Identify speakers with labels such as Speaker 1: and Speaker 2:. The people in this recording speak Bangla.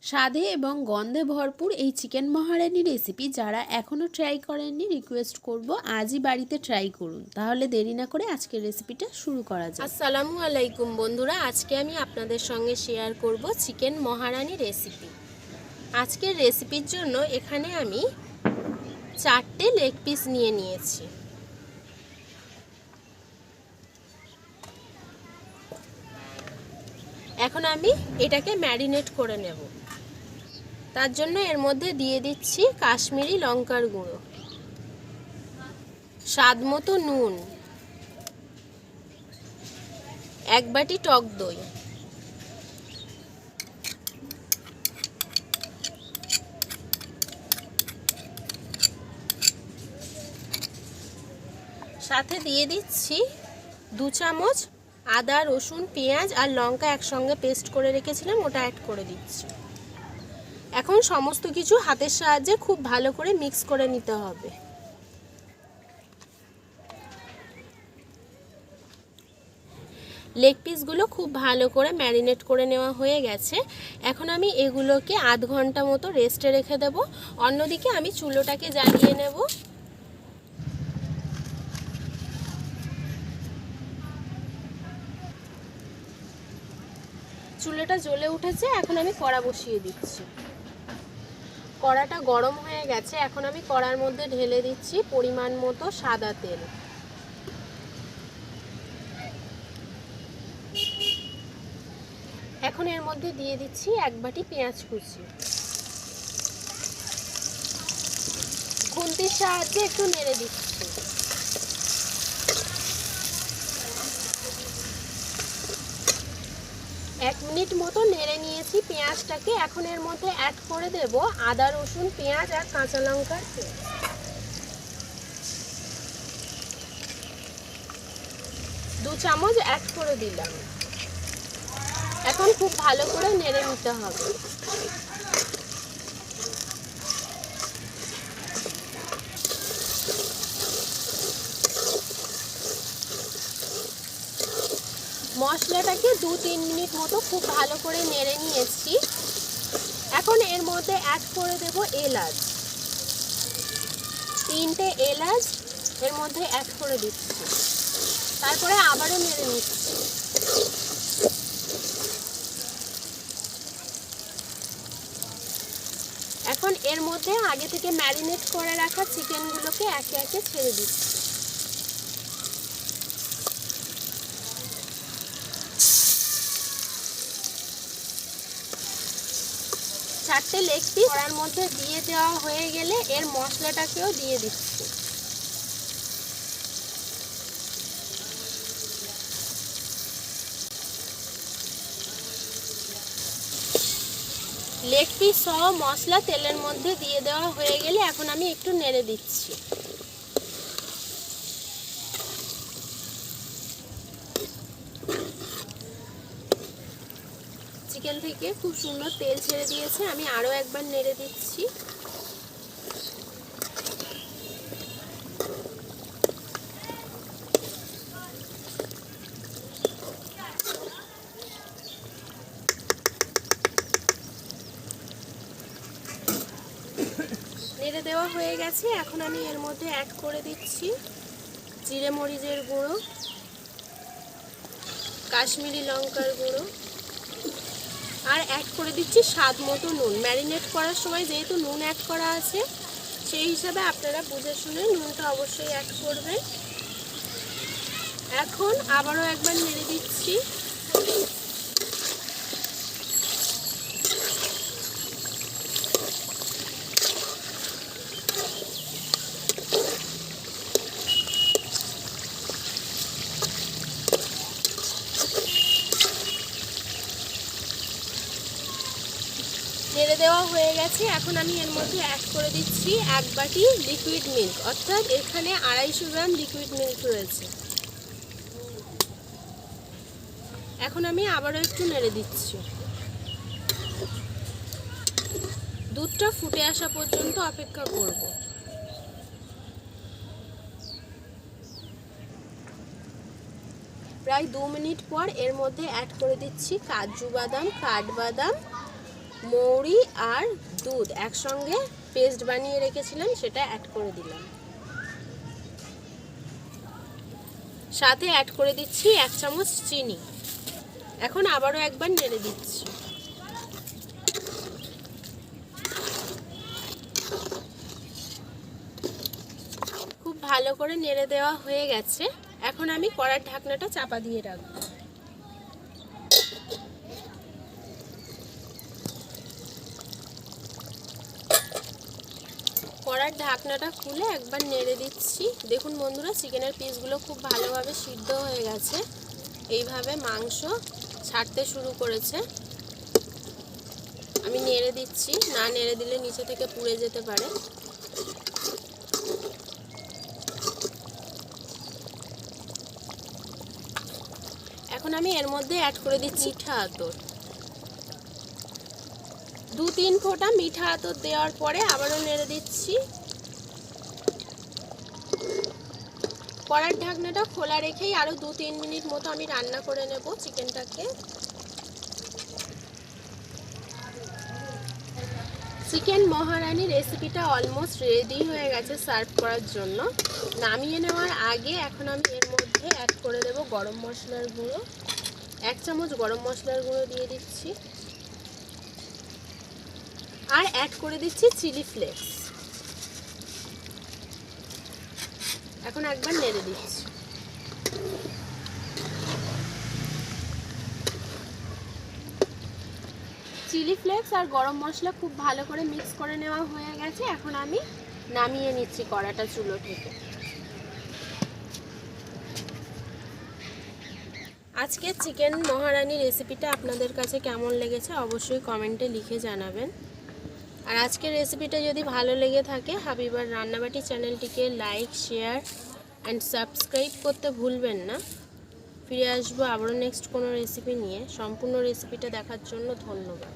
Speaker 1: স্বাদে এবং গন্ধে ভরপুর এই চিকেন মহারানি রেসিপি যারা এখনও ট্রাই করেননি রিকোয়েস্ট করব আজই বাড়িতে ট্রাই করুন। তাহলে দেরি না করে আজকের রেসিপিটা শুরু করা যাক।
Speaker 2: আসসালামু আলাইকুম বন্ধুরা, আজকে আমি আপনাদের সঙ্গে শেয়ার করব চিকেন মহারানি রেসিপি। আজকের রেসিপির জন্য এখানে আমি 4টে লেগ পিস নিয়ে নিয়েছি। এখন আমি এটাকে ম্যারিনেট করে নেব। তার জন্য এর মধ্যে দিয়ে দিচ্ছি কাশ্মীরি লঙ্কার গুঁড়ো, স্বাদ মতো নুন, 1 বাটি টক দই, সাথে দিয়ে দিচ্ছি 2 চামচ আদা, রসুন, পেঁয়াজ আর লঙ্কা একসঙ্গে পেস্ট করে রেখেছিলাম, ওটা অ্যাড করে দিচ্ছি। এখন সমস্ত কিছু হাতের সাহায্যে খুব ভালো করে মিক্স করে নিতে হবে। লেগ পিসগুলো খুব ভালো করে ম্যারিনেট করে নেওয়া হয়ে গেছে। এখন আমি এগুলোকে আধ ঘন্টা মতো রেস্টে রেখে দেব। অন্যদিকে আমি চুলোটাকে জ্বালিয়ে নেব। চুলোটা জ্বলে উঠেছে, এখন আমি কড়া বসিয়ে দিচ্ছি। কড়াটা গরম হয়ে গেছে, এখন আমি কড়ার মধ্যে ঢেলে দিচ্ছি পরিমাণ মতো সাদা তেল। এখন এর মধ্যে দিয়ে দিচ্ছি 1 বাটি পেঁয়াজ কুচি। খুন্তির সাহায্যে একটু নেড়ে দিচ্ছি। 1 মিনিট মতো নেড়ে নিয়েছি পেঁয়াজটাকে। এখন এর মধ্যে অ্যাড করে দেব আদা, রসুন, পেঁয়াজ আর কাঁচা লঙ্কার পেস্ট। 2 চামচ অ্যাড করে দিলাম। এখন খুব ভালো করে নেড়ে নিতে হবে। মশলাটাকে 2-3 মিনিট মতো খুব ভালো করে নেড়ে নিয়েছি। এখন এর মধ্যে অ্যাড করে দেব এলাচ, 3টে এলাচ এর মধ্যে অ্যাড করে দিচ্ছি। তারপরে আবারও নেড়ে নিচ্ছি। এখন এর মধ্যে আগে থেকে ম্যারিনেট করে রাখা চিকেনগুলোকে একে একে ছেড়ে দিচ্ছি। চারটে লেগ পিস কড়ার মধ্যে দিয়ে দেওয়া হয়ে গেলে এর মশলাটাকেও দিয়ে দিচ্ছি। লেগ পিস সহ মশলা তেলের মধ্যে দিয়ে দেওয়া হয়ে গেলে এখন আমি একটু নেড়ে দিচ্ছি। চিকেন থেকে খুব সুন্দর তেল ছেড়ে দিয়েছে, আমি আরও একবার নেড়ে দিচ্ছি। নেড়ে দেওয়া হয়ে গেছে, এখন আমি এর মধ্যে অ্যাড করে দিচ্ছি জিরে মরিচের গুঁড়ো, কাশ্মীরি লঙ্কার গুঁড়ো আর অ্যাড করে দিচ্ছি স্বাদ মতো নুন। ম্যারিনেট করার সময় যেহেতু নুন অ্যাড করা আছে, সেই হিসাবে আপনারা বুঝে শুনে নুনটা অবশ্যই অ্যাড করবেন। এখন আবারও একবার নেড়ে দিচ্ছি। নেড়ে দেওয়া হয়ে গেছে, এখন আমি এর মধ্যে অ্যাড করে দিচ্ছি 1 বাটি লিকুইড মিল্ক, অর্থাৎ এখানে 250 গ্রাম লিকুইড মিল্ক রয়েছে। এখন আমি আবারও একটু নেড়ে দিচ্ছি। দুধটা ফুটে আসা পর্যন্ত অপেক্ষা করব। প্রায় 2 মিনিট পর এর মধ্যে অ্যাড করে দিচ্ছি কাজু বাদাম, কাঠবাদাম, মৌরি আর দুধ একসঙ্গে পেস্ট বানিয়ে রেখেছিলাম, সেটা অ্যাড করে দিলাম। সাথে অ্যাড করে দিচ্ছি 1 চামচ চিনি। এখন আবারও একবার নেড়ে দিচ্ছি। খুব ভালো করে নেড়ে দেওয়া হয়ে গেছে। এখন আমি কড়ার ঢাকনাটা চাপা দিয়ে রাখবো। কড়ার ঢাকনাটা খুলে একবার নেড়ে দিচ্ছি। দেখুন বন্ধুরা, চিকেনের পিসগুলো খুব ভালোভাবে সিদ্ধ হয়ে গেছে। এইভাবে মাংস ছাড়তে শুরু করেছে। আমি নেড়ে দিচ্ছি, না নেড়ে দিলে নিচে থেকে পুড়ে যেতে পারে। এখন আমি এর মধ্যে অ্যাড করে দিচ্ছি মিঠা আতর। 2-3 ফোঁটা মিঠা আতর দেওয়ার পরে আবারও নেড়ে দিচ্ছি। কড়ার ঢাকনাটা খোলা রেখেই আরও 2-3 মিনিট মতো আমি রান্না করে নেব চিকেনটাকে। চিকেন মহারানি রেসিপিটা অলমোস্ট রেডি হয়ে গেছে সার্ভ করার জন্য। নামিয়ে নেওয়ার আগে এখন আমি এর মধ্যে অ্যাড করে দেব গরম মশলার গুঁড়ো। 1 চামচ গরম মশলার গুঁড়ো দিয়ে দিচ্ছি। আর অ্যাড করে দিচ্ছি চিলি ফ্লেক্স। এখন একবার নেড়ে দিচ্ছি। চিলি ফ্লেক্স আর গরম মশলা খুব ভালো করে মিক্স করে নেওয়া হয়ে গেছে। এখন আমি নামিয়ে নিচ্ছি কড়াটা চুলো থেকে। আজকে চিকেন মহারানি রেসিপিটা আপনাদের কাছে কেমন লেগেছে অবশ্যই কমেন্টে লিখে জানাবেন। আর আজকের রেসিপিটা যদি ভালো লেগে থাকে হাবিবার রান্নাবাটি চ্যানেলটিকে লাইক, শেয়ার অ্যান্ড সাবস্ক্রাইব করতে ভুলবেন না। ফিরে আসবো আবারও নেক্সট কোনো রেসিপি নিয়ে। সম্পূর্ণ রেসিপিটা দেখার জন্য ধন্যবাদ।